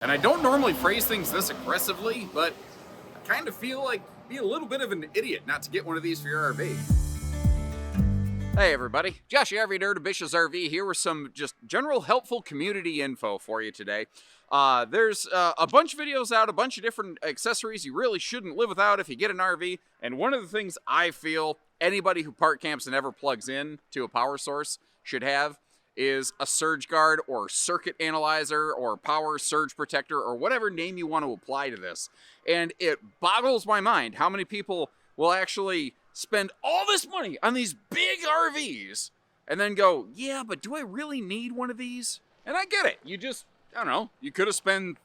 And I don't normally phrase things this aggressively, but I kind of feel like be a little bit of an idiot not to get one of these for your RV. Hey everybody, Josh, your RV nerd of Bish's RV here with some just general helpful community info for you today. There's a bunch of videos out, a bunch of different accessories you really shouldn't live without if you get an RV. And one of the things I feel anybody who park camps and ever plugs in to a power source should have is a surge guard or circuit analyzer or power surge protector or whatever name you want to apply to this. And it boggles my mind how many people will actually spend all this money on these big RVs and then go, yeah, but do I really need one of these? And I get it. You just, I don't know, you could have spent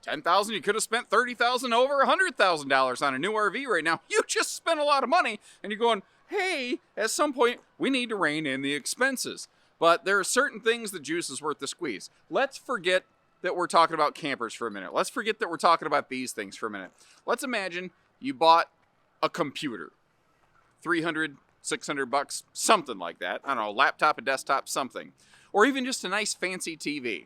$10,000, you could have spent $30,000, over $100,000 on a new RV right now. You just spent a lot of money and you're going, hey, at some point we need to rein in the expenses. But there are certain things the juice is worth the squeeze. Let's forget that we're talking about campers for a minute. Let's forget that we're talking about these things for a minute. Let's imagine you bought a computer. $300, $600, something like that. I don't know, laptop, a desktop, something. Or even just a nice fancy TV.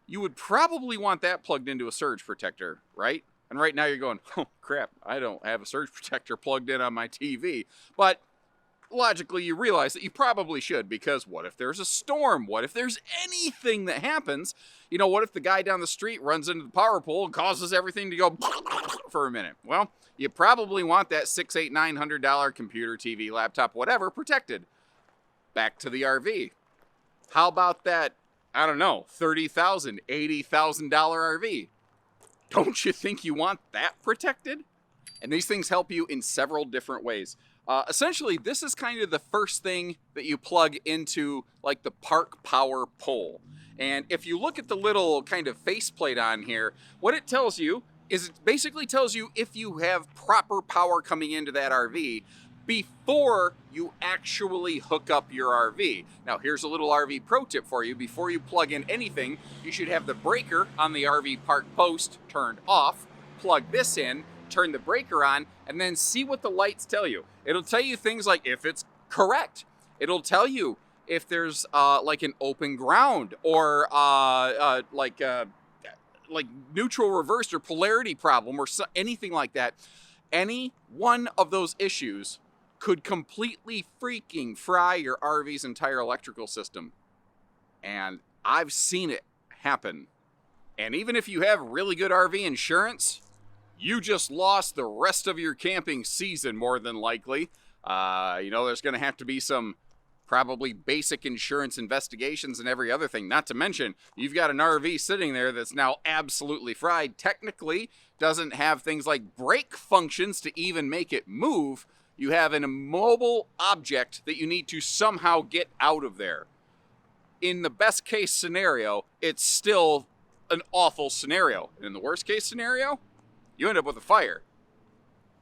You would probably want that plugged into a surge protector, right? And right now you're going, oh crap, I don't have a surge protector plugged in on my TV. But logically you realize that you probably should, because what if there's a storm? What if there's anything that happens? You know, what if the guy down the street runs into the power pole and causes everything to go for a minute? Well, you probably want that $600, $800, $900 computer, TV, laptop, whatever, protected. Back to the RV. How about that, I don't know, $30,000, $80,000 RV? Don't you think you want that protected? And these things help you in several different ways. Essentially, this is kind of the first thing that you plug into like the park power pole. And if you look at the little kind of faceplate on here, what it tells you is it basically tells you if you have proper power coming into that RV before you actually hook up your RV. Now, here's a little RV pro tip for you. Before you plug in anything, you should have the breaker on the RV park post turned off, plug this in, turn the breaker on, and then see what the lights tell you. It'll tell you things like if it's correct. It'll tell you if there's like an open ground or like neutral reversed or polarity problem or anything like that. Any one of those issues could completely freaking fry your RV's entire electrical system. And I've seen it happen. And even if you have really good RV insurance, you just lost the rest of your camping season, more than likely. You know, there's going to have to be some probably basic insurance investigations and every other thing. Not to mention, you've got an RV sitting there that's now absolutely fried. Technically, doesn't have things like brake functions to even make it move. You have an immobile object that you need to somehow get out of there. In the best case scenario, it's still an awful scenario. And in the worst case scenario, you end up with a fire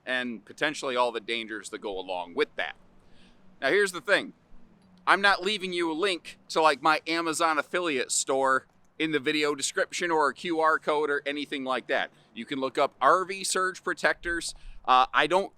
and potentially all the dangers that go along with that. Now, here's the thing. I'm not leaving you a link to like my Amazon affiliate store in the video description or a QR code or anything like that. You can look up RV surge protectors. I don't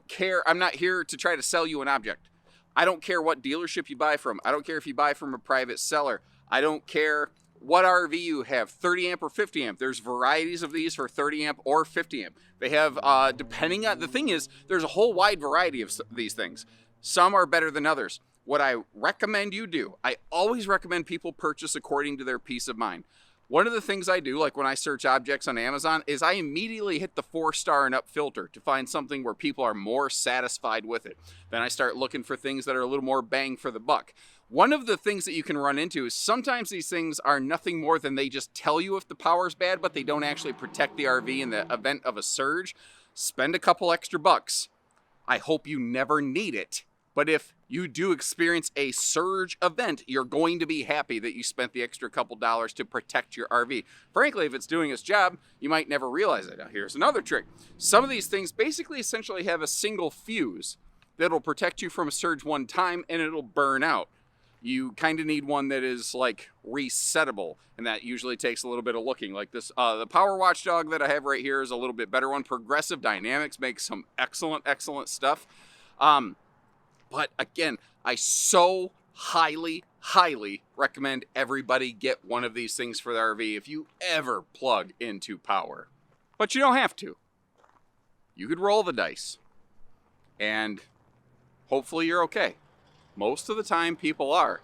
care. I'm not here to try to sell you an object. I don't care what dealership you buy from. I don't care if you buy from a private seller. I don't care what RV you have, 30 amp or 50 amp. There's varieties of these for 30 amp or 50 amp. They have, depending on, the thing is, there's a whole wide variety of these things. Some are better than others. What I recommend you do, I always recommend people purchase according to their peace of mind. One of the things I do, like when I search objects on Amazon, is I immediately hit the 4-star and up filter to find something where people are more satisfied with it. Then I start looking for things that are a little more bang for the buck. One of the things that you can run into is sometimes these things are nothing more than they just tell you if the power's bad, but they don't actually protect the RV in the event of a surge. Spend a couple extra bucks. I hope you never need it. But if you do experience a surge event, you're going to be happy that you spent the extra couple dollars to protect your RV. Frankly, if it's doing its job, you might never realize it. Now, here's another trick. Some of these things basically essentially have a single fuse that'll protect you from a surge one time and it'll burn out. You kind of need one that is like resettable, and that usually takes a little bit of looking. Like this, the Power Watchdog that I have right here is a little bit better one. Progressive Dynamics makes some excellent stuff. But again, I so highly highly recommend everybody get one of these things for the RV if you ever plug into power. But you don't have to. You could roll the dice. And hopefully you're okay. Most of the time people are.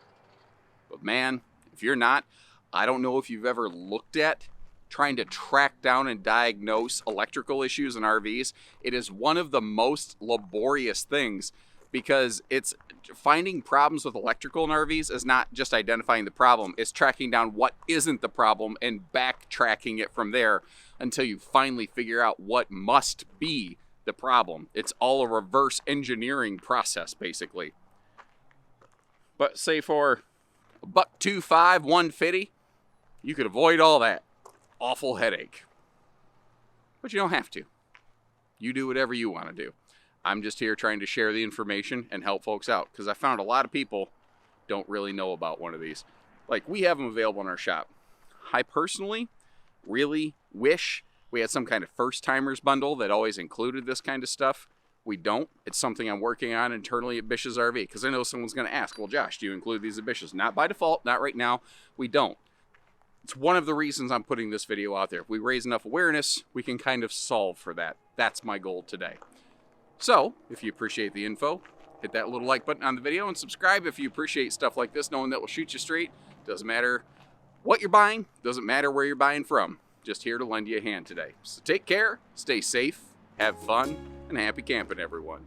But man, if you're not, I don't know if you've ever looked at trying to track down and diagnose electrical issues in RVs. It is one of the most laborious things because it's finding problems with electrical in RVs is not just identifying the problem, it's tracking down what isn't the problem and backtracking it from there until you finally figure out what must be the problem. It's all a reverse engineering process, basically. But say for $125, $150, you could avoid all that awful headache. But you don't have to. You do whatever you want to do. I'm just here trying to share the information and help folks out because I found a lot of people don't really know about one of these. Like, we have them available in our shop. I personally really wish we had some kind of first-timers bundle that always included this kind of stuff. We don't. It's something I'm working on internally at Bish's RV because I know someone's going to ask, well, Josh, do you include these at Bish's? Not by default, not right now. We don't. It's one of the reasons I'm putting this video out there. If we raise enough awareness, we can kind of solve for that. That's my goal today. So, if you appreciate the info, hit that little like button on the video and subscribe if you appreciate stuff like this, knowing that will shoot you straight. Doesn't matter what you're buying, doesn't matter where you're buying from. Just here to lend you a hand today. So take care, stay safe, have fun, and happy camping, everyone.